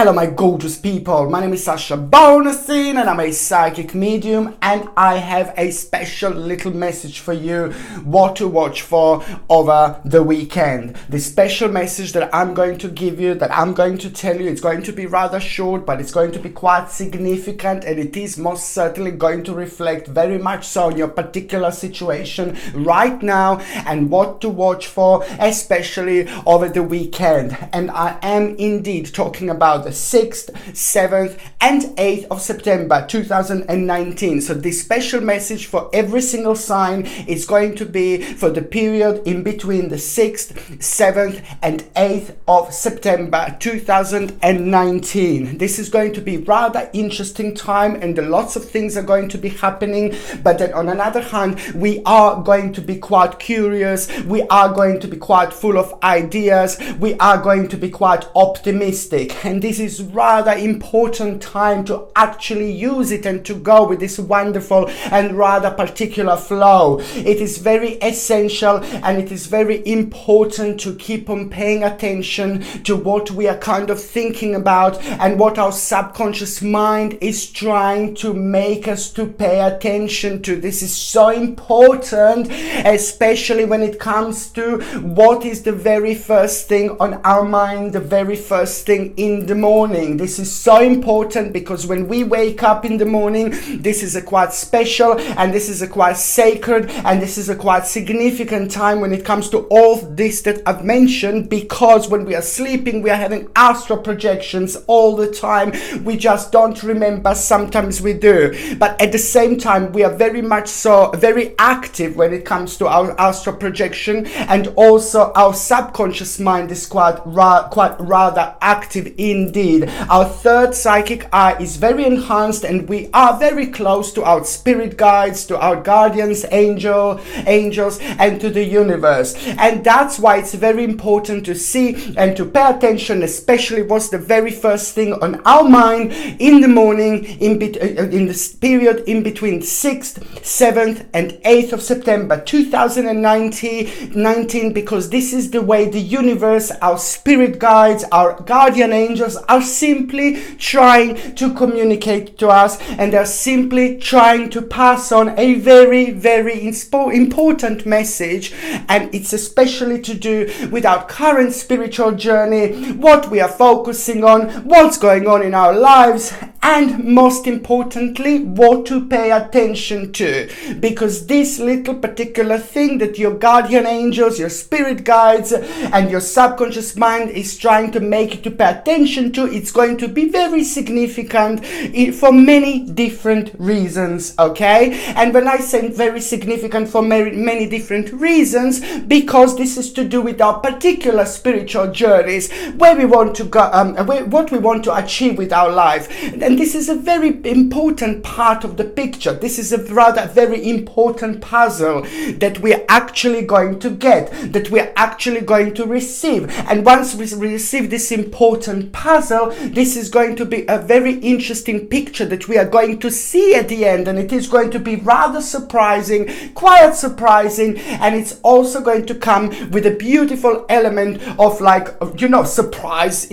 Hello my gorgeous people, my name is Sasha Bonasin and I'm a psychic medium, and I have a special little message for you what to watch for over the weekend. The special message that I'm going to give you, that I'm going to tell you, it's going to be rather short, but it's going to be quite significant, and it is most certainly going to reflect very much so on your particular situation right now and what to watch for, especially over the weekend. And I am indeed talking about the 6th, 7th and 8th of September 2019. So this special message for every single sign is going to be for the period in between the 6th, 7th and 8th of September 2019. This is going to be rather interesting time, and lots of things are going to be happening, but then on another hand we are going to be quite curious, we are going to be quite full of ideas, we are going to be quite optimistic, and this is rather important time to actually use it and to go with this wonderful and rather particular flow. It is very essential and it is very important to keep on paying attention to what we are kind of thinking about and what our subconscious mind is trying to make us to pay attention to. This is so important, especially when it comes to what is the very first thing on our mind, the very first thing in the morning. This is so important because when we wake up in the morning, this is a quite special and this is a quite sacred and this is a quite significant time when it comes to all this that I've mentioned, because when we are sleeping we are having astral projections all the time. We just don't remember, sometimes we do, but at the same time we are very much so very active when it comes to our astral projection, and also our subconscious mind is quite rather active indeed. Our third psychic eye is very enhanced and we are very close to our spirit guides, to our guardians, angels and to the universe. And that's why it's very important to see and to pay attention, especially what's the very first thing on our mind in the morning in this period in between 6th, 7th and 8th of September 2019, because this is the way the universe, our spirit guides, our guardian angels are simply trying to communicate to us, and they're simply trying to pass on a very, very important message. And it's especially to do with our current spiritual journey, what we are focusing on, what's going on in our lives, and most importantly what to pay attention to, because this little particular thing that your guardian angels, your spirit guides and your subconscious mind is trying to make you to pay attention to, it's going to be very significant for many different reasons, okay? And when I say very significant for many different reasons, because this is to do with our particular spiritual journeys, where we want to go, what we want to achieve with our life. And this is a very important part of the picture. This is a rather very important puzzle that we are actually going to get, that we are actually going to receive. And once we receive this important puzzle, this is going to be a very interesting picture that we are going to see at the end, and it is going to be rather surprising, quite surprising, and it's also going to come with a beautiful element of surprise,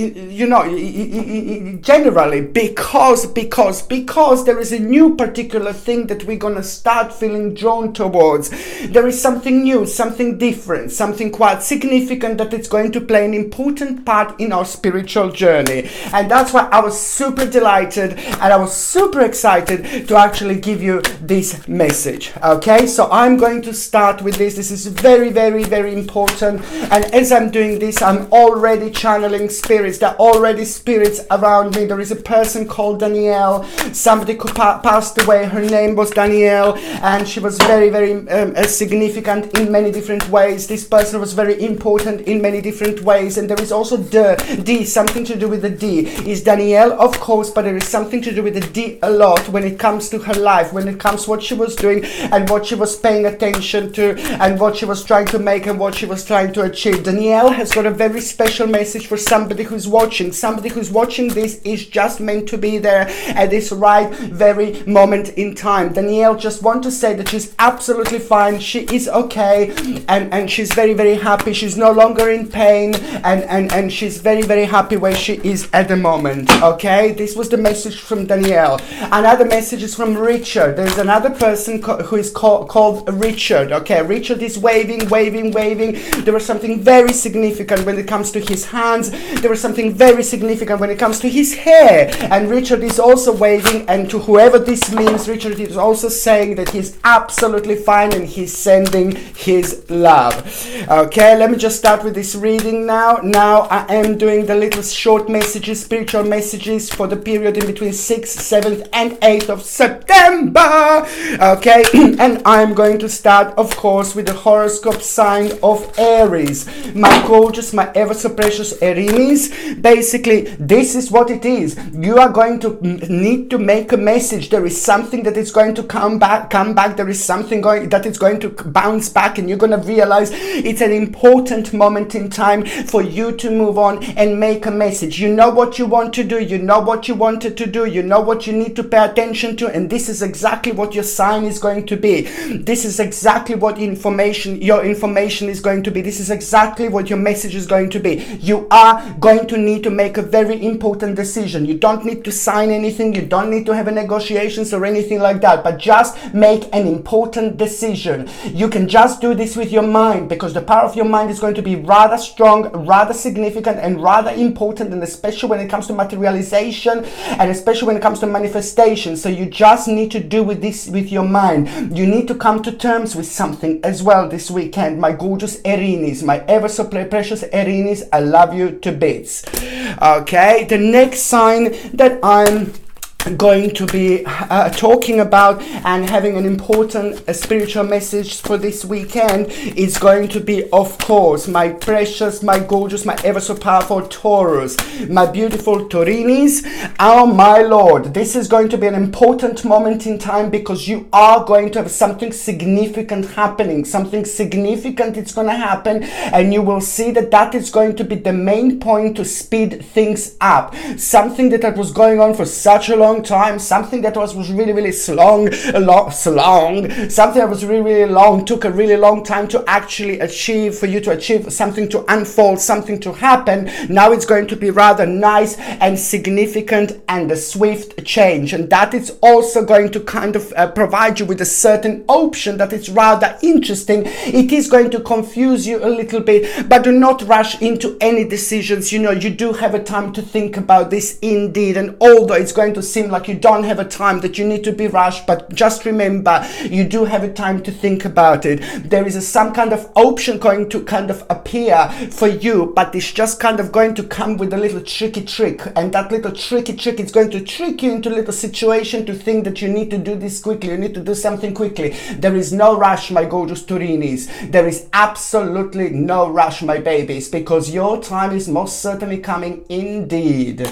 generally, because there is a new particular thing that we're gonna start feeling drawn towards. There is something new, something different, something quite significant that it's going to play an important part in our spiritual journey. And that's why I was super delighted and I was super excited to actually give you this message. Okay, so I'm going to start with this. This is very, very, very important. And as I'm doing this, I'm already channeling spirits. There are already spirits around me. There is a person called Danielle. Somebody who passed away. Her name was Danielle, and she was very, very significant in many different ways. This person was very important in many different ways. And there is also D, something to do with the D. Is Danielle, of course, but there is something to do with the D a lot when it comes to her life, when it comes to what she was doing and what she was paying attention to and what she was trying to make and what she was trying to achieve. Danielle has got a very special message for somebody who's watching. Somebody who's watching this is just meant to be there there at this right very moment in time. Danielle just want to say that she's absolutely fine. She is okay, and she's very, very happy. She's no longer in pain, and she's very, very happy where she is at the moment. Okay, this was the message from Danielle. Another message is from Richard. There's another person who is called Richard. Okay, Richard is waving. There was something very significant when it comes to his hands. There was something very significant when it comes to his hair. And Richard is also waving, and to whoever this means, Richard is also saying that he's absolutely fine and he's sending his love. Okay, let me just start with this reading now. Now I am doing the little short messages, spiritual messages for the period in between 6th, 7th and 8th of September. Okay, and I'm going to start, of course, with the horoscope sign of Aries. My gorgeous, my ever so precious Aries. Basically, this is what it is. You are going to need to make a message. There is something that is going to come back. There is something that is going to bounce back, and you're going to realize it's an important moment in time for you to move on and make a message. You know what you want to do. You know what you wanted to do. You know what you need to pay attention to, and this is exactly what your sign is going to be. This is exactly what your information is going to be. This is exactly what your message is going to be. You are going to need to make a very important decision. You don't need to sign anything. You don't need to have a negotiations or anything like that, but just make an important decision. You can just do this with your mind, because the power of your mind is going to be rather strong, rather significant, and rather important, and especially when it comes to materialization, and especially when it comes to manifestation. So you just need to do with this with your mind. You need to come to terms with something as well this weekend. My gorgeous Aries, my ever so precious Aries, I love you to bits. Okay, the next sign that I'm going to be talking about and having an important spiritual message for this weekend is going to be, of course, my precious, my gorgeous, my ever so powerful Taurus, my beautiful Taurinis. Oh my Lord, this is going to be an important moment in time, because you are going to have something significant happening. Something significant is going to happen, and you will see that is going to be the main point to speed things up. Something that was going on for such a long time, something that was really, really long, something that was really, really long, took a really long time to actually achieve, for you to achieve something, to unfold, something to happen. Now it's going to be rather nice and significant and a swift change, and that is also going to kind of provide you with a certain option that is rather interesting. It is going to confuse you a little bit, but do not rush into any decisions. You know, you do have a time to think about this indeed, and although it's going to seem like you don't have a time, that you need to be rushed, but just remember, you do have a time to think about it. There is some kind of option going to kind of appear for you, but it's just kind of going to come with a little tricky trick, and that little tricky trick is going to trick you into a little situation to think that you need to do this quickly, you need to do something quickly. There is no rush, my gorgeous Taurinis. There is absolutely no rush, my babies, because your time is most certainly coming indeed.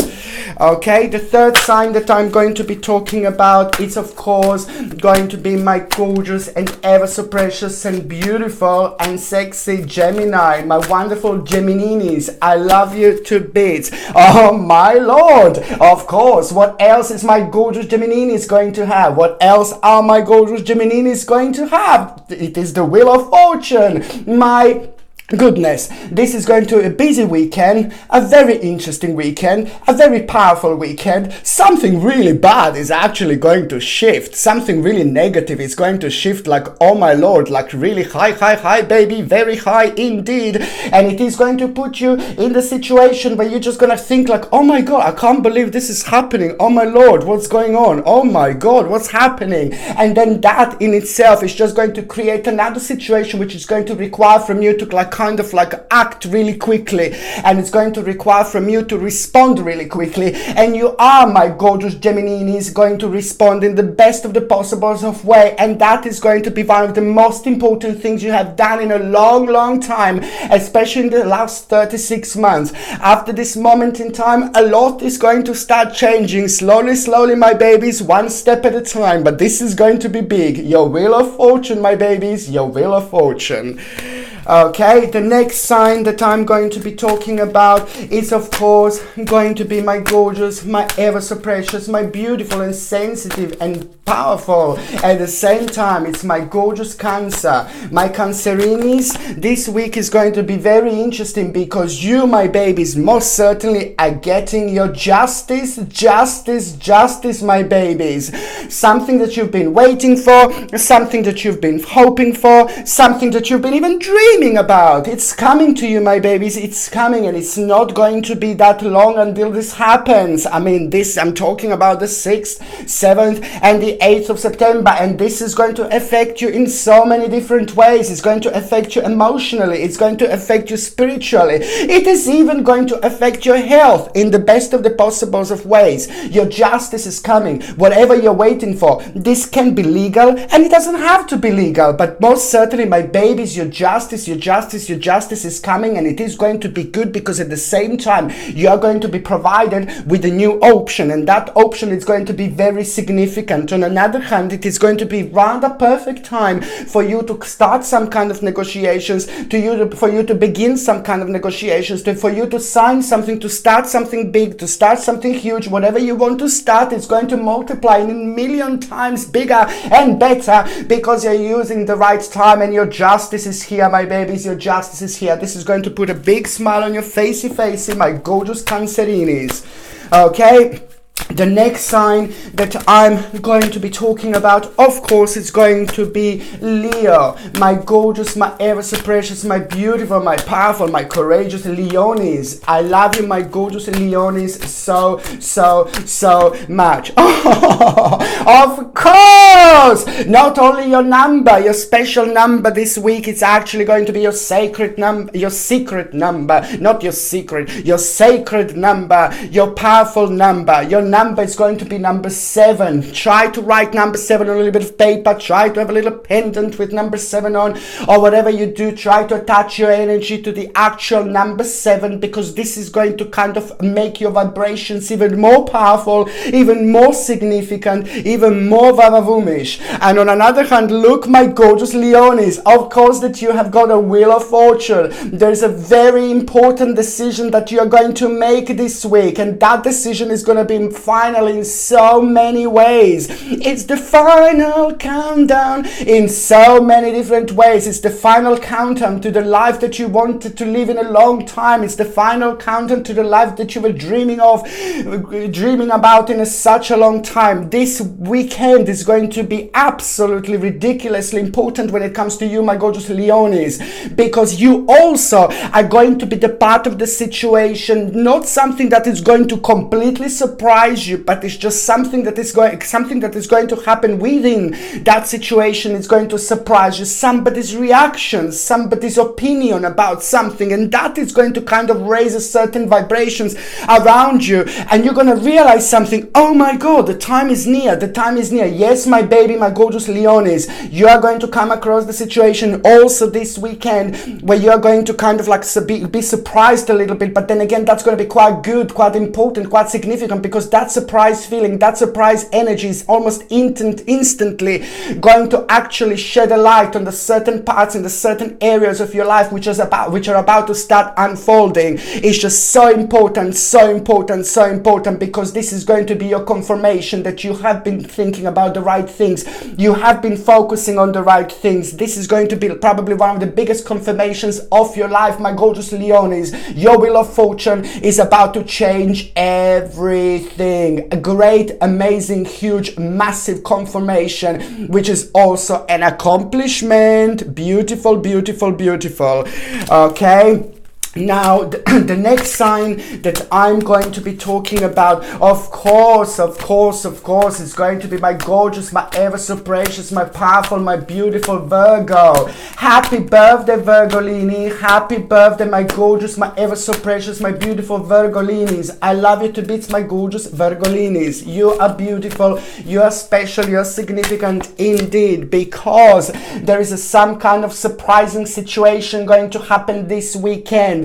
Okay, the third sign that I'm going to be talking about is, of course, going to be my gorgeous and ever so precious and beautiful and sexy Gemini, my wonderful Gemininis. I love you to bits. Oh my Lord, of course, what else is my gorgeous Gemininis going to have? What else are my gorgeous Gemininis going to have? It is the Wheel of Fortune. My goodness, this is going to be a busy weekend, a very interesting weekend, a very powerful weekend. Something really bad is actually going to shift. Something really negative is going to shift, like, oh my Lord, like really high, baby, very high indeed. And it is going to put you in the situation where you're just going to think like, oh my God, I can't believe this is happening. Oh my Lord, what's going on? Oh my God, what's happening? And then that in itself is just going to create another situation which is going to require from you to kind of act really quickly, and it's going to require from you to respond really quickly, and you are, my gorgeous Gemininis, going to respond in the best of the possibles of way, and that is going to be one of the most important things you have done in a long time, especially in the last 36 months. After this moment in time, a lot is going to start changing slowly, my babies, one step at a time, but this is going to be big. Your Wheel of Fortune, my babies, your Wheel of Fortune. Okay, the next sign that I'm going to be talking about is, of course, going to be my gorgeous, my ever so precious, my beautiful and sensitive and powerful. At the same time, it's my gorgeous Cancer. My Cancerinis, this week is going to be very interesting because you, my babies, most certainly are getting your justice, my babies. Something that you've been waiting for, something that you've been hoping for, something that you've been even dreaming about. It's coming to you, my babies. It's coming, and it's not going to be that long until this happens. I mean, I'm talking about the 6th, 7th, and the 8th of September, and this is going to affect you in so many different ways. It's going to affect you emotionally. It's going to affect you spiritually. It is even going to affect your health in the best of the possibles of ways. Your justice is coming. Whatever you're waiting for, this can be legal, and it doesn't have to be legal, but most certainly, my babies, your justice is coming, and it is going to be good because at the same time, you are going to be provided with a new option, and that option is going to be very significant. On another hand, it is going to be rather perfect time for you to start some kind of negotiations, for you to begin some kind of negotiations, for you to sign something, to start something big, to start something huge. Whatever you want to start, it's going to multiply in a million times bigger and better because you're using the right time, and your justice is here, my babies. Your justice is here. This is going to put a big smile on your facey, my gorgeous Cancerinis. Okay. The next sign that I'm going to be talking about, of course, is going to be Leo. My gorgeous, my ever so precious, my beautiful, my powerful, my courageous Leonis. I love you, my gorgeous Leonis, so much. Of course! Not only your number, your special number this week, it's actually going to be your sacred number, your secret number, not your secret, your sacred number, your powerful number, your number is going to be number 7. Try to write number 7 on a little bit of paper. Try to have a little pendant with number 7 on, or whatever you do. Try to attach your energy to the actual number 7, because this is going to kind of make your vibrations even more powerful, even more significant, even more vavavoom-ish. And on another hand, look, my gorgeous Leonis, of course that you have got a wheel of fortune. There's a very important decision that you are going to make this week, and that decision is going to be final in so many ways. It's the final countdown in so many different ways. It's the final countdown to the life that you wanted to live in a long time. It's the final countdown to the life that you were dreaming about in such a long time. This weekend is going to be absolutely ridiculously important when it comes to you, my gorgeous Leonis, because you also are going to be the part of the situation, not something that is going to completely surprise you, but it's just something that is going to happen within that situation. Is going to surprise you. Somebody's reaction, somebody's opinion about something, and that is going to kind of raise a certain vibrations around you, and you're going to realize something. Oh my God, the time is near. The time is near. Yes, my baby, my gorgeous Leonis, you are going to come across the situation also this weekend where you are going to kind of like be surprised a little bit, but then again, that's going to be quite good, quite important, quite significant, because that surprise feeling, that surprise energy is almost instantly going to actually shed a light on the certain parts in the certain areas of your life which are about to start unfolding. It's just so important, because this is going to be your confirmation that you have been thinking about the right things, you have been focusing on the right things. This is going to be probably one of the biggest confirmations of your life, my gorgeous Leonis. Your wheel of fortune is about to change everything. A great, amazing, huge, massive confirmation, which is also an accomplishment. Beautiful. Okay. Now, the next sign that I'm going to be talking about, of course, is going to be my gorgeous, my ever so precious, my powerful, my beautiful Virgo. Happy birthday, Virgolini. Happy birthday, my gorgeous, my ever so precious, my beautiful Virgolinis. I love you to bits, my gorgeous Virgolinis. You are beautiful, you are special, you are significant indeed, because there is some kind of surprising situation going to happen this weekend.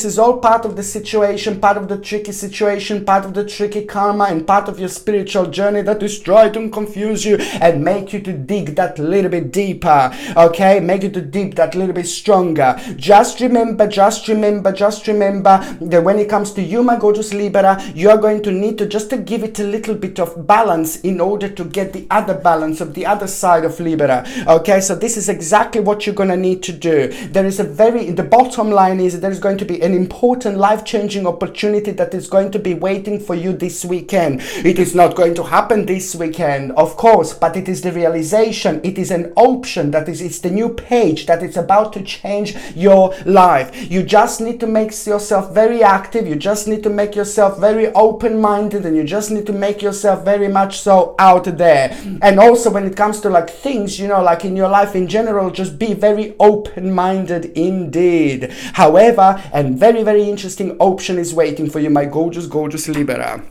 this is all part of the situation, part of the tricky situation, part of the tricky karma, and part of your spiritual journey that is trying to confuse you and make you to dig that little bit deeper, okay? Make you to dig that little bit stronger. Just remember that when it comes to you, my gorgeous Libra, you are going to need to just to give it a little bit of balance in order to get the other balance of the other side of Libra, okay? So this is exactly what you're going to need to do. There is the bottom line is there's going to be an important life-changing opportunity that is going to be waiting for you this weekend. It is not going to happen this weekend, of course, but it is the realization, it is an option, it's the new page that is about to change your life. You just need to make yourself very active, you just need to make yourself very open-minded, and you just need to make yourself very much so out there. And also when it comes to like things, you know, like in your life in general, just be very open-minded indeed. However, a very, very interesting option is waiting for you, my gorgeous, gorgeous Libra.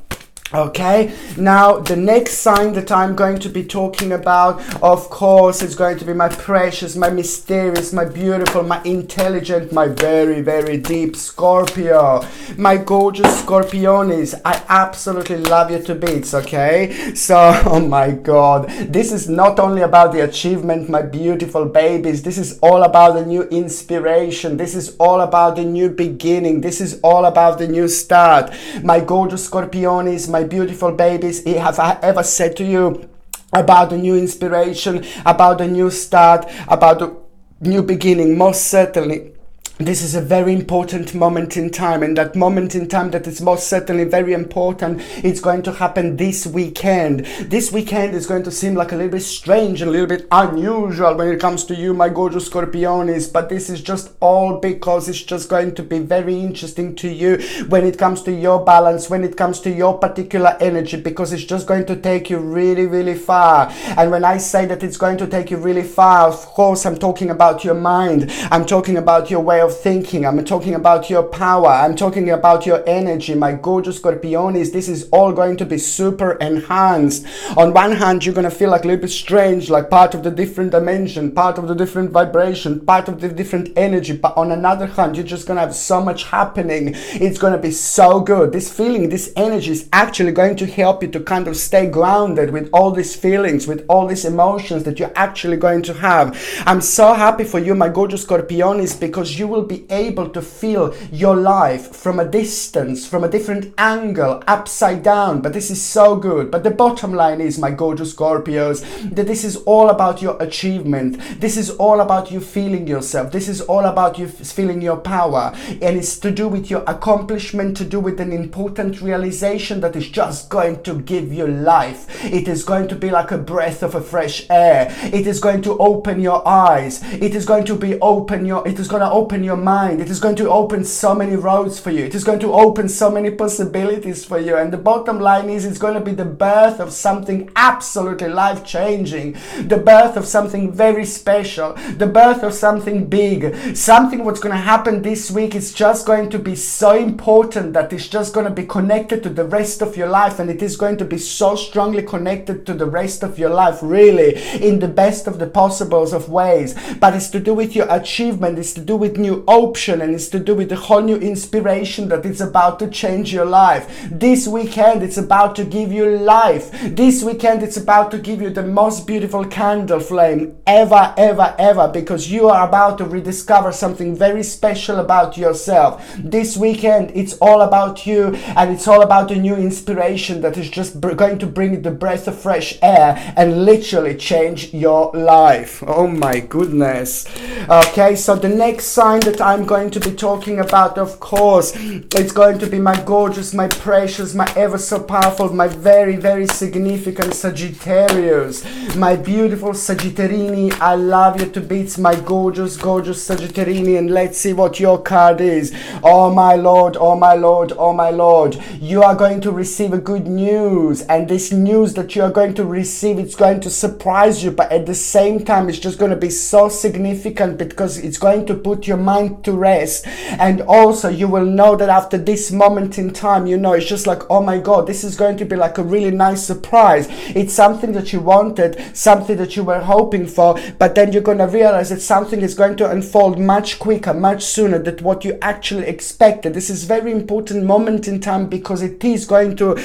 Okay, now the next sign that I'm going to be talking about, of course, is going to be my precious, my mysterious, my beautiful, my intelligent, my very, very deep Scorpio. My gorgeous Scorpionis, I absolutely love you to bits, okay? So, oh my God, this is not only about the achievement, my beautiful babies, this is all about the new inspiration, this is all about the new beginning, this is all about the new start. My gorgeous Scorpionis, my beautiful babies, have I ever said to you about the new inspiration, about the new start, about the new beginning? Most certainly. This is a very important moment in time, and that moment in time that is most certainly very important, it's going to happen this weekend. This weekend is going to seem like a little bit strange, a little bit unusual when it comes to you, my gorgeous Scorpionis, but this is just all because it's just going to be very interesting to you when it comes to your balance, when it comes to your particular energy, because it's just going to take you really, really far. And when I say that it's going to take you really far, of course, I'm talking about your mind, I'm talking about your way of thinking, I'm talking about your power, I'm talking about your energy, my gorgeous Scorpionis. This is all going to be super enhanced. On one hand, you're going to feel like a little bit strange, like part of the different dimension, part of the different vibration, part of the different energy, but on another hand, you're just going to have so much happening. It's going to be so good. This feeling, this energy is actually going to help you to kind of stay grounded with all these feelings, with all these emotions that you're actually going to have. I'm so happy for you, my gorgeous Scorpionis, because you will be able to feel your life from a distance, from a different angle, upside down. But this is so good. But the bottom line is, my gorgeous Scorpios, that this is all about your achievement. This is all about you feeling yourself. This is all about you feeling your power. And it's to do with your accomplishment, to do with an important realization that is just going to give you life. It is going to be like a breath of a fresh air. It is going to open your eyes. It is going to open your mind. It is going to open so many roads for you. It is going to open so many possibilities for you. And the bottom line is, it's going to be the birth of something absolutely life-changing, the birth of something very special, the birth of something big, something what's going to happen this week is just going to be so important that it's just going to be connected to the rest of your life, and it is going to be so strongly connected to the rest of your life, really, in the best of the possibles of ways. But it's to do with your achievement, it's to do with new option, and it's to do with the whole new inspiration that is about to change your life. This weekend it's about to give you life. This weekend it's about to give you the most beautiful candle flame ever, because you are about to rediscover something very special about yourself. This weekend it's all about you, and it's all about the new inspiration that is just going to bring the breath of fresh air and literally change your life. Oh my goodness. Okay, so the next sign that I'm going to be talking about, of course, it's going to be my gorgeous, my precious, my ever so powerful, my very, very significant Sagittarius. My beautiful Sagittarini, I love you to bits, my gorgeous, gorgeous Sagittarini. And let's see what your card is. Oh my Lord, oh my Lord, oh my Lord. You are going to receive a good news, and this news that you are going to receive, it's going to surprise you, but at the same time it's just going to be so significant because it's going to put your mind to rest. And also you will know that after this moment in time, you know, it's just like, oh my God, this is going to be like a really nice surprise. It's something that you wanted, something that you were hoping for, but then you're going to realize that something is going to unfold much quicker, much sooner than what you actually expected. This is very important moment in time because it is going to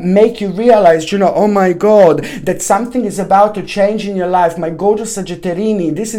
make you realize, you know, oh my God, that something is about to change in your life. My gorgeous Sagittarini, this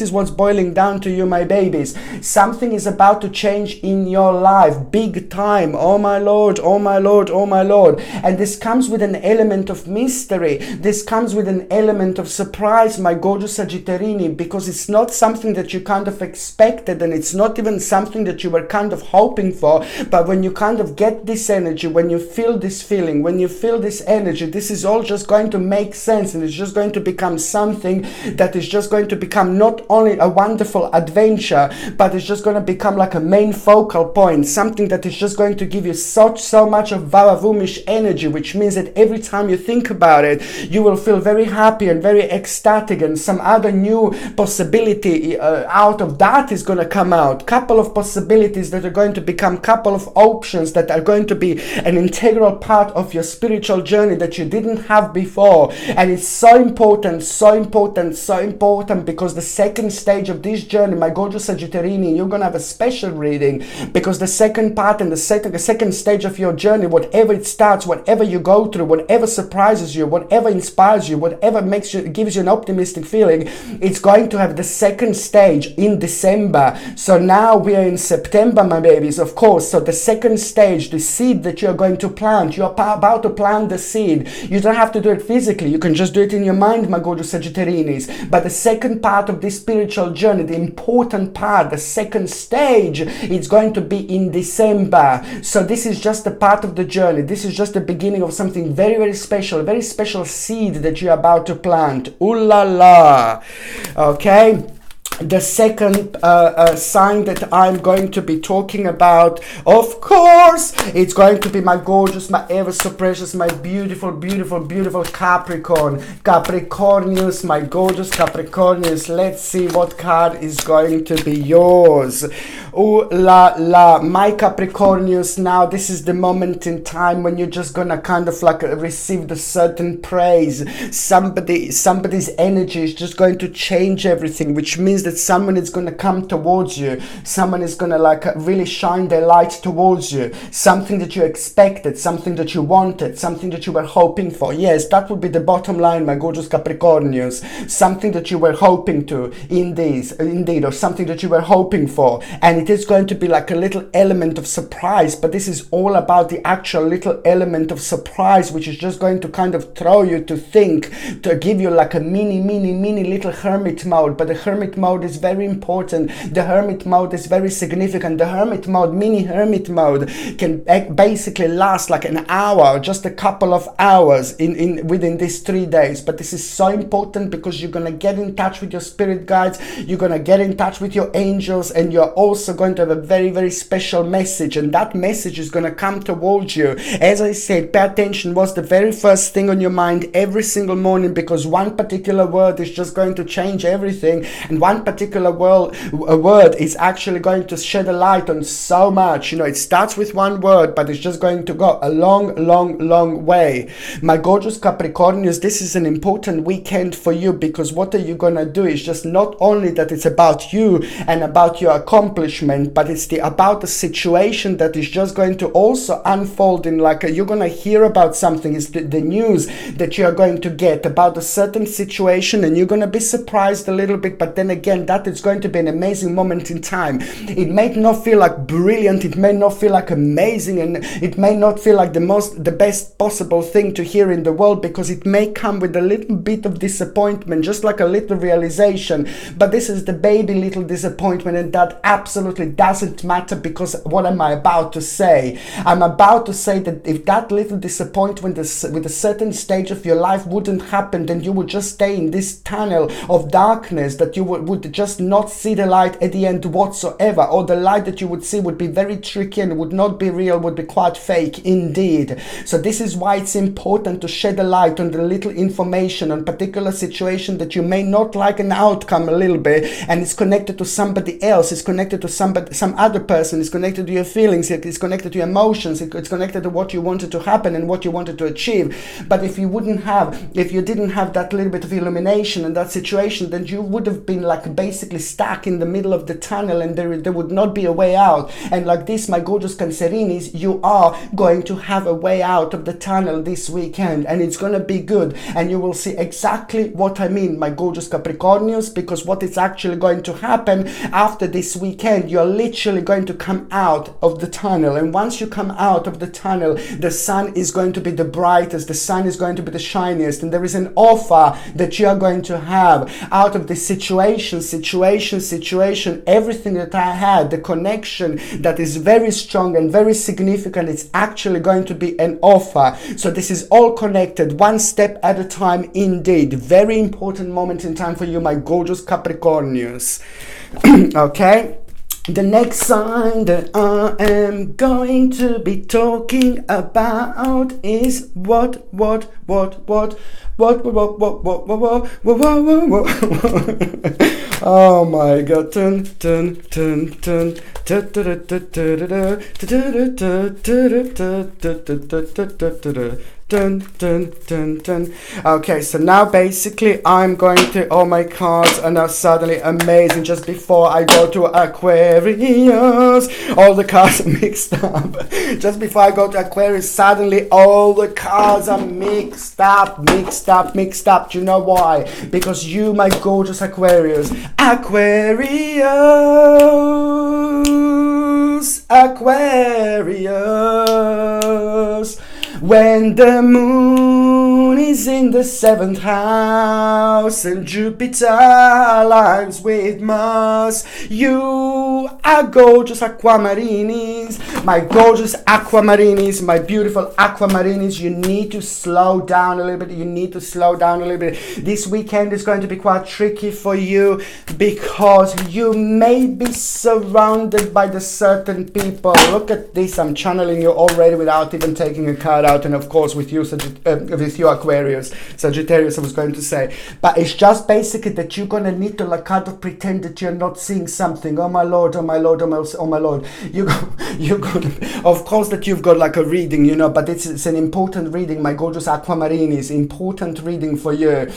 is what's boiling down to you, my babies. Something is about to change in your life, big time. Oh my Lord, oh my Lord, oh my Lord. And this comes with an element of mystery. This comes with an element of surprise, my gorgeous Sagittarini, because it's not something that you kind of expected, and it's not even something that you were kind of hoping for. But when you kind of get this energy, when you feel this feeling, when you feel this energy, this is all just going to make sense, and it's just going to become something that is just going to become not only a wonderful adventure, but it's just going to become like a main focal point, something that is just going to give you so much of vavavoom-ish energy, which means that every time you think about it, you will feel very happy and very ecstatic, and some other new possibility out of that is going to come out. Couple of possibilities that are going to become, couple of options that are going to be an integral part of your spiritual journey that you didn't have before. And it's so important, so important, so important, because the second stage of this journey, my gorgeous Sagittarini, you're going to have a special reading, because the second part and the second stage of your journey, whatever it starts, whatever you go through, whatever surprises you, whatever inspires you, whatever gives you an optimistic feeling, it's going to have the second stage in December. So now we are in September, my babies, of course. So the second stage, the seed that you're going to plant, you're about to plant the seed. You don't have to do it physically. You can just do it in your mind, my gorgeous Sagittarinis. But the second part of this spiritual journey, the important part, the second stage, it's going to be in December. So this is just a part of the journey. This is just the beginning of something very, very special, a very special seed that you're about to plant. Ooh la la. Okay. The second sign that I'm going to be talking about, of course, it's going to be my gorgeous, my ever so precious, my beautiful, beautiful, beautiful Capricorn. Capricornius, my gorgeous Capricornius. Let's see what card is going to be yours. Ooh la la, my Capricornius. Now this is the moment in time when you're just gonna kind of like receive the certain praise. Somebody's energy is just going to change everything, which means that someone is going to come towards you. Someone is going to like really shine their light towards you. Something that you expected, something that you wanted, something that you were hoping for. Yes, that would be the bottom line, my gorgeous Capricornius. Something that you were hoping to, indeed, or something that you were hoping for. And it is going to be like a little element of surprise, but this is all about the actual little element of surprise, which is just going to kind of throw you to think, to give you like a mini little hermit mode. But the hermit mode is very important. The hermit mode is very significant. The hermit mode, mini hermit mode, can basically last like an hour, just a couple of hours within these 3 days. But this is so important because you're gonna get in touch with your spirit guides, you're gonna get in touch with your angels, and you're also going to have a very, very special message, and that message is going to come towards you. As I said, pay attention. What's the very first thing on your mind every single morning, because one particular word is just going to change everything, and one particular word is actually going to shed a light on so much. You know, it starts with one word, but it's just going to go a long way. My gorgeous Capricornius, this is an important weekend for you, because what are you going to do is just not only that it's about you and about your accomplishment, but it's about the situation that is just going to also unfold in like you're going to hear about something. It's the news that you are going to get about a certain situation, and you're going to be surprised a little bit, but then again, that is going to be an amazing moment in time. It may not feel like brilliant, it may not feel like amazing, and it may not feel like the best possible thing to hear in the world, because it may come with a little bit of disappointment, just like a little realization. But this is the baby little disappointment, and that absolutely doesn't matter, because what am I about to say? I'm about to say that if that little disappointment with a certain stage of your life wouldn't happen, then you would just stay in this tunnel of darkness that you would would just not see the light at the end whatsoever, or the light that you would see would be very tricky and would not be real, would be quite fake indeed. So this is why it's important to shed a light on the little information on particular situation that you may not like an outcome a little bit, and it's connected to somebody else, it's connected to somebody, some other person, it's connected to your feelings, it's connected to your emotions, it's connected to what you wanted to happen and what you wanted to achieve. But if you didn't have that little bit of illumination in that situation, then you would have been like basically stuck in the middle of the tunnel, and there would not be a way out. And like this, my gorgeous Cancerinis, you are going to have a way out of the tunnel this weekend, and it's going to be good, and you will see exactly what I mean, my gorgeous Capricornians, because what is actually going to happen after this weekend, you're literally going to come out of the tunnel. And once you come out of the tunnel, the sun is going to be the brightest, the sun is going to be the shiniest, and there is an offer that you are going to have out of this situation, everything that I had, the connection that is very strong and very significant, it's actually going to be an offer. So this is all connected, one step at a time indeed. Very important moment in time for you, my gorgeous Capricornians. Okay. The next sign that I am going to be talking about is what. Oh my God. Okay, so now basically I'm going to, all my cards are now suddenly amazing. Just before I go to Aquarius, all the cards are mixed up. Just before I go to Aquarius, suddenly all the cards are mixed up. Do you know why? Because you, my gorgeous Aquarius, when the moon is in the 7th house and Jupiter aligns with Mars, you are gorgeous Aquamarinis. My gorgeous Aquamarinis, my beautiful Aquamarinis, you need to slow down a little bit. This weekend is going to be quite tricky for you because you may be surrounded by the certain people. Look at this, I'm channeling you already without even taking a card out, and of course with you Aquarius, Sagittarius I was going to say, but it's just basically that you're gonna need to like kind of pretend that you're not seeing something. Oh my lord, you of course that you've got like a reading, you know, but it's an important reading, my gorgeous Aquamarinis, important reading for you.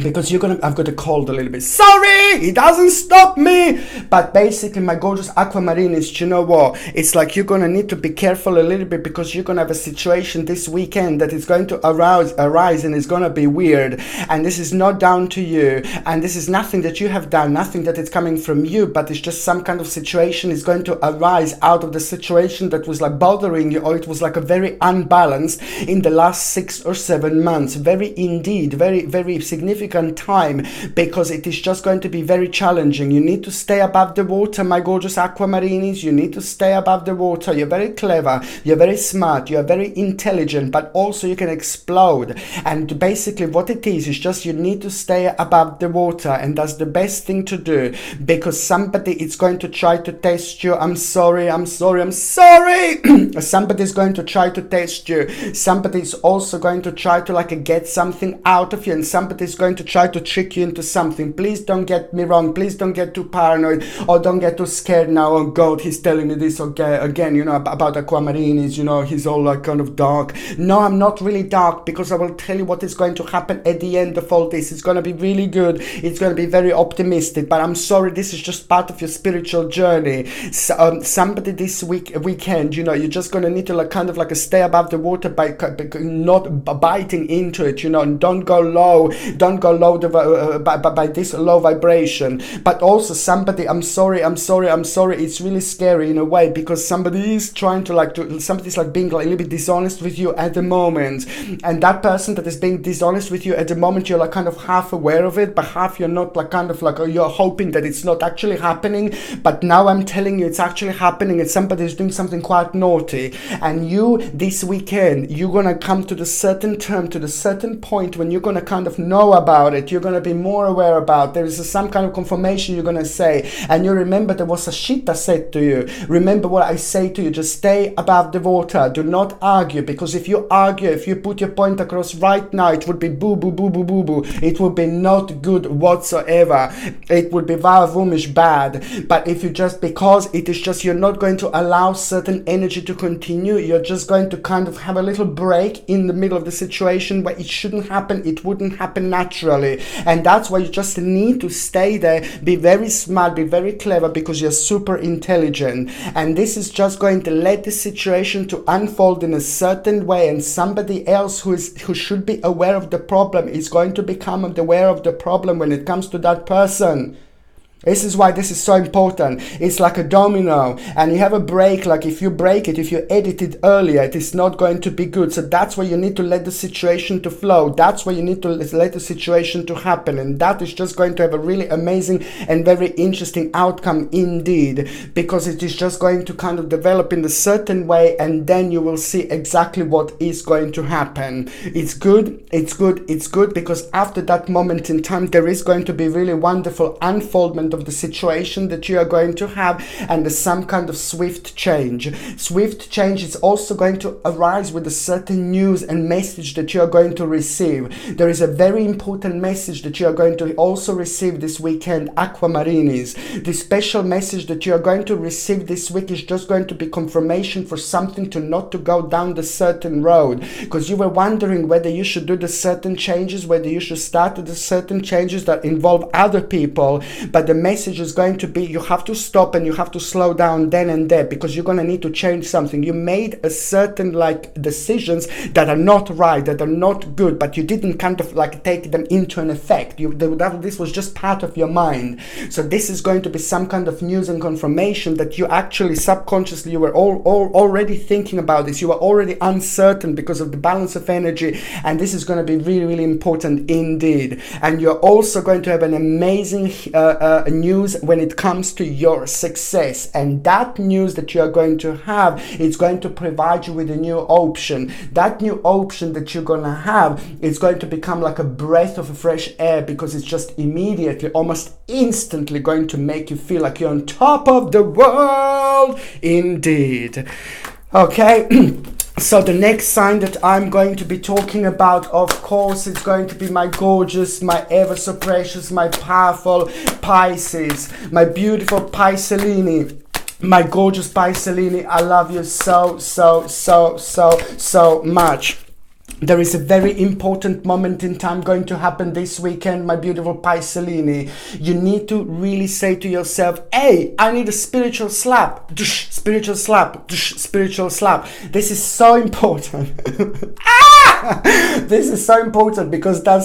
Because I've got a cold a little bit. Sorry, it doesn't stop me. But basically, my gorgeous Aquamarinis, you know what? It's like you're gonna need to be careful a little bit because you're gonna have a situation this weekend that is going to arise and it's gonna be weird. And this is not down to you. And this is nothing that you have done, nothing that is coming from you, but it's just some kind of situation is going to arise out of the situation that was like bothering you, or it was like a very unbalanced in the last 6 or 7 months. Very significant time, because it is just going to be very challenging. You need to stay above the water, my gorgeous Aquamarinis. You need to stay above the water. You're very clever, you're very smart, you're very intelligent, but also you can explode. And basically what it is just you need to stay above the water, and that's the best thing to do, because somebody is going to try to test you. I'm sorry. Somebody's going to try to test you. Somebody's also going to try to like get something out of you, and somebody's going to try to trick you into something. Please don't get me wrong. Please don't get too paranoid, or don't get too scared now. Oh God, he's telling me this again, you know, about Aquamarinis, you know, he's all like kind of dark. No, I'm not really dark, because I will tell you what is going to happen at the end of all this. It's going to be really good. It's going to be very optimistic, but I'm sorry, this is just part of your spiritual journey. So, somebody this weekend, you know, you're just going to need to like kind of like stay above the water by not biting into it, you know, and don't go low by this low vibration. But also somebody, I'm sorry, it's really scary in a way, because somebody is trying to somebody's like being like a little bit dishonest with you at the moment, and that person that is being dishonest with you at the moment, you're like kind of half aware of it, but half you're not, like kind of like you're hoping that it's not actually happening. But now I'm telling you it's actually happening, and somebody is doing something quite naughty, and you this weekend you're gonna come to the certain term, to the certain point when you're gonna kind of know about about it. You're going to be more aware about. There is some kind of confirmation you're going to say. And you remember there was a shit I said to you. Remember what I say to you. Just stay above the water. Do not argue, because if you argue, if you put your point across right now, it would be boo, boo, boo, boo, boo, boo. It would be not good whatsoever. It would be vavavumish bad. But if you just, because it is just, you're not going to allow certain energy to continue, you're just going to kind of have a little break in the middle of the situation where it shouldn't happen, it wouldn't happen naturally. And that's why you just need to stay there, be very smart, be very clever, because you're super intelligent. And this is just going to let the situation to unfold in a certain way, and somebody else who should be aware of the problem is going to become aware of the problem when it comes to that person. This is why this is so important. It's like a domino, and you have a break. Like if you break it, if you edit it earlier, it is not going to be good. So that's why you need to let the situation to flow. That's why you need to let the situation to happen. And that is just going to have a really amazing and very interesting outcome indeed, because it is just going to kind of develop in a certain way, and then you will see exactly what is going to happen. It's good, it's good, it's good, because after that moment in time, there is going to be really wonderful unfoldment of the situation that you are going to have, and there's some kind of swift change. Swift change is also going to arise with a certain news and message that you are going to receive. There is a very important message that you are going to also receive this weekend, Aquamarinis. This special message that you are going to receive this week is just going to be confirmation for something to not to go down the certain road, because you were wondering whether you should do the certain changes, whether you should start the certain changes that involve other people. But the message is going to be, you have to stop and you have to slow down then and there, because you're going to need to change something. You made a certain decisions that are not right, that are not good, but you didn't kind of take them into an effect. This was just part of your mind. So this is going to be some kind of news and confirmation that you actually subconsciously, you were already thinking about this. You were already uncertain because of the balance of energy, and this is going to be really, really important indeed. And you're also going to have an amazing news when it comes to your success, and that news that you are going to have is going to provide you with a new option. That new option that you're gonna have is going to become like a breath of fresh air, because it's just immediately, almost instantly going to make you feel like you're on top of the world indeed. Okay. So the next sign that I'm going to be talking about, of course, it's going to be my gorgeous, my ever so precious, my powerful Pisces, my beautiful Piscelini. My gorgeous Piscelini, I love you so, so, so, so, so much. There is a very important moment in time going to happen this weekend, my beautiful Piscelini. You need to really say to yourself, hey, I need a spiritual slap. Spiritual slap. Spiritual slap. This is so important. This is so important, because that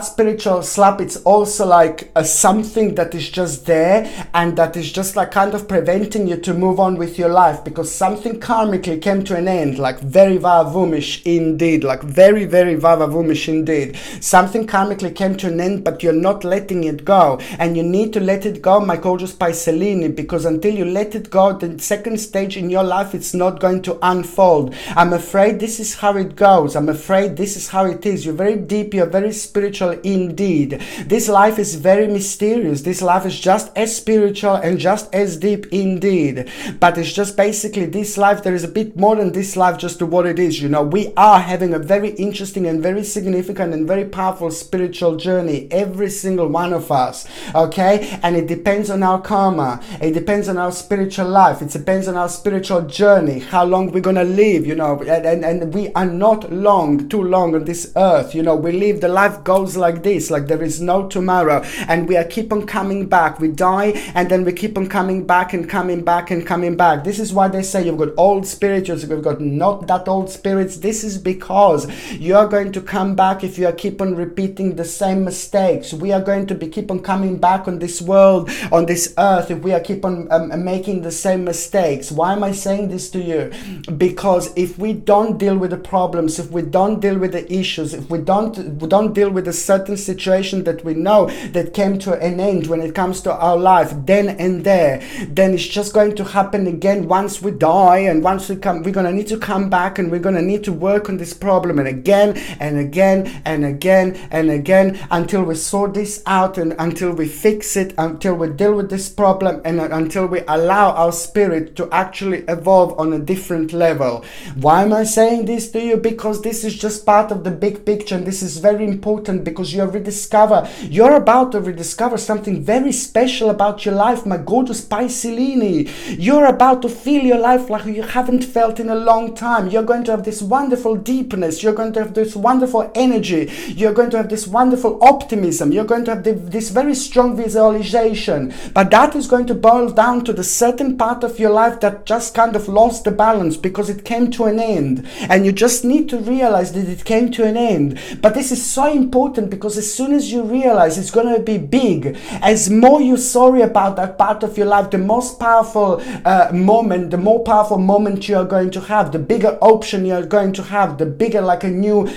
spiritual slap, it's also like something that is just there, and that is just kind of preventing you to move on with your life, because something karmically came to an end, very vavavumish indeed, very, very vavavumish indeed. Something karmically came to an end, but you're not letting it go, and you need to let it go, my gorgeous Piscelini, because until you let it go, the second stage in your life, it's not going to unfold. I'm afraid this is how it goes. I'm afraid this is how it is. You're very deep, you're very spiritual indeed. This life is very mysterious. This life is just as spiritual and just as deep indeed. But it's just basically this life, there is a bit more than this life just to what it is. We are having a very interesting and very significant and very powerful spiritual journey, every single one of us, okay? And it depends on our karma. It depends on our spiritual life. It depends on our spiritual journey, how long we're gonna live, and we are not too long on this earth. We live, the life goes like this, there is no tomorrow, and we are keep on coming back. We die, and then we keep on coming back and coming back and coming back. This is why they say you've got old spirits, you've got not that old spirits. This is because you are going to come back if you are keep on repeating the same mistakes. We are going to be keep on coming back on this world, on this earth, if we are keep on making the same mistakes. Why am I saying this to you? Because if we don't deal with the problem problems, if we don't deal with the issues, if we don't deal with a certain situation that we know that came to an end when it comes to our life then and there, then it's just going to happen again once we die, and once we come, we're going to need to come back, and we're going to need to work on this problem, and again and again and again and again, until we sort this out, and until we fix it, until we deal with this problem, and until we allow our spirit to actually evolve on a different level. Why am I saying this to you? Because this is just part of the big picture, and this is very important, because you're about to rediscover something very special about your life, my gorgeous Piscelini. You're about to feel your life like you haven't felt in a long time. You're going to have this wonderful deepness, you're going to have this wonderful energy, you're going to have this wonderful optimism, you're going to have this very strong visualization. But that is going to boil down to the certain part of your life that just kind of lost the balance because it came to an end, and you just need to realize that it came to an end. But this is so important, because as soon as you realize it's going to be big, as more you're sorry about that part of your life, the most powerful the more powerful moment you are going to have, the bigger option you are going to have, the bigger, like a new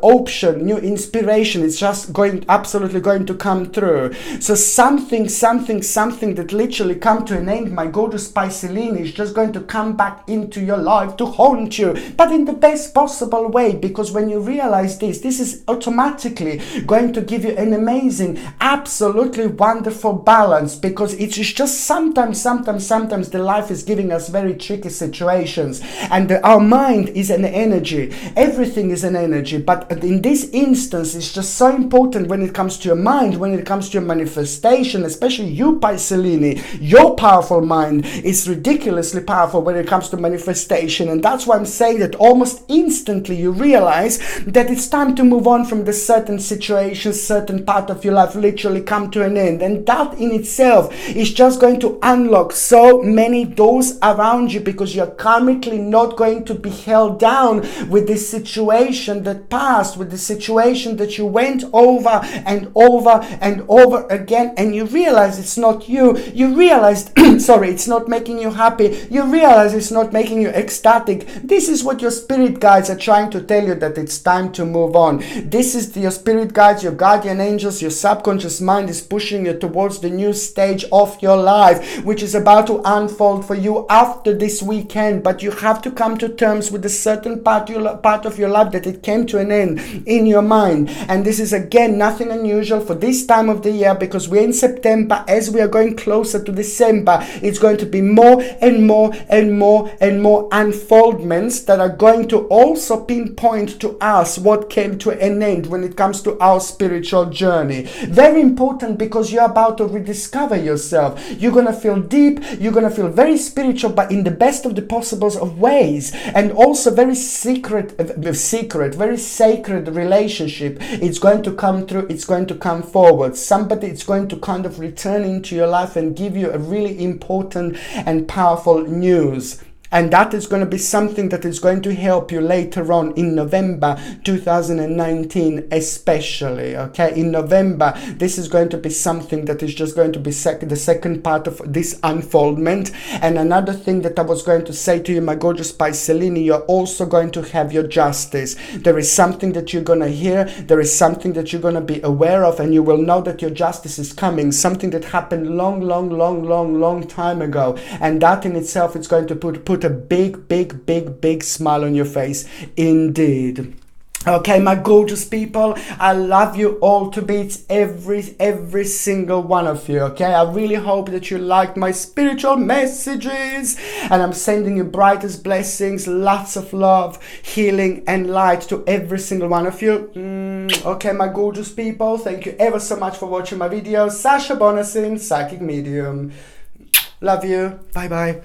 option, new inspiration. It's just absolutely going to come through. So something that literally come to an end, my gorgeous Piscelini, is just going to come back into your life to haunt you, but in the best possible way, because when you realize this is automatically going to give you an amazing, absolutely wonderful balance, because it is just sometimes the life is giving us very tricky situations, and our mind is an energy, everything is an energy. But in this instance, it's just so important when it comes to your mind, when it comes to your manifestation, especially you, Piscelini. Your powerful mind is ridiculously powerful when it comes to manifestation, and that's why I'm saying that almost instantly you realize that it's time to move on from the certain situation, certain part of your life literally come to an end, and that in itself is just going to unlock so many doors around you, because you're karmically not going to be held down with this situation that passed, with the situation that you went over and over and over again, and you realize it's not you realized sorry, it's not making you happy, you realize it's not making you ecstatic. This is what your spirit guides are trying to tell you, that it's time to move on. This is your spirit guides, your guardian angels, your subconscious mind is pushing you towards the new stage of your life, which is about to unfold for you after this weekend. But you have to come to terms with a certain part of your life that it came to an end in your mind. And this is again nothing unusual for this time of the year, because we're in September. As we are going closer to December, it's going to be more and more and more and more unfoldments that are going to also pinpoint to us what came to an end when it comes to our spiritual journey. Very important, because you're about to rediscover yourself. You're going to feel deep, you're going to feel very spiritual, but in the best of the possibles of ways, and also very very sacred relationship. It's going to come through, it's going to come forward. Somebody is going to kind of return into your life and give you a really important and powerful news. And that is going to be something that is going to help you later on in November 2019 especially, okay? In November, this is going to be something that is just going to be the second part of this unfoldment. And another thing that I was going to say to you, my gorgeous Piscelini, you're also going to have your justice. There is something that you're going to hear, there is something that you're going to be aware of, and you will know that your justice is coming, something that happened long time ago. And that in itself is going to put a big smile on your face indeed. Okay, my gorgeous people, I love you all to bits, every single one of you, okay? I really hope that you liked my spiritual messages, and I'm sending you brightest blessings, lots of love, healing and light to every single one of you. Okay, my gorgeous people, thank you ever so much for watching my videos. Sasha Bonasin, Psychic Medium. Love you. Bye bye.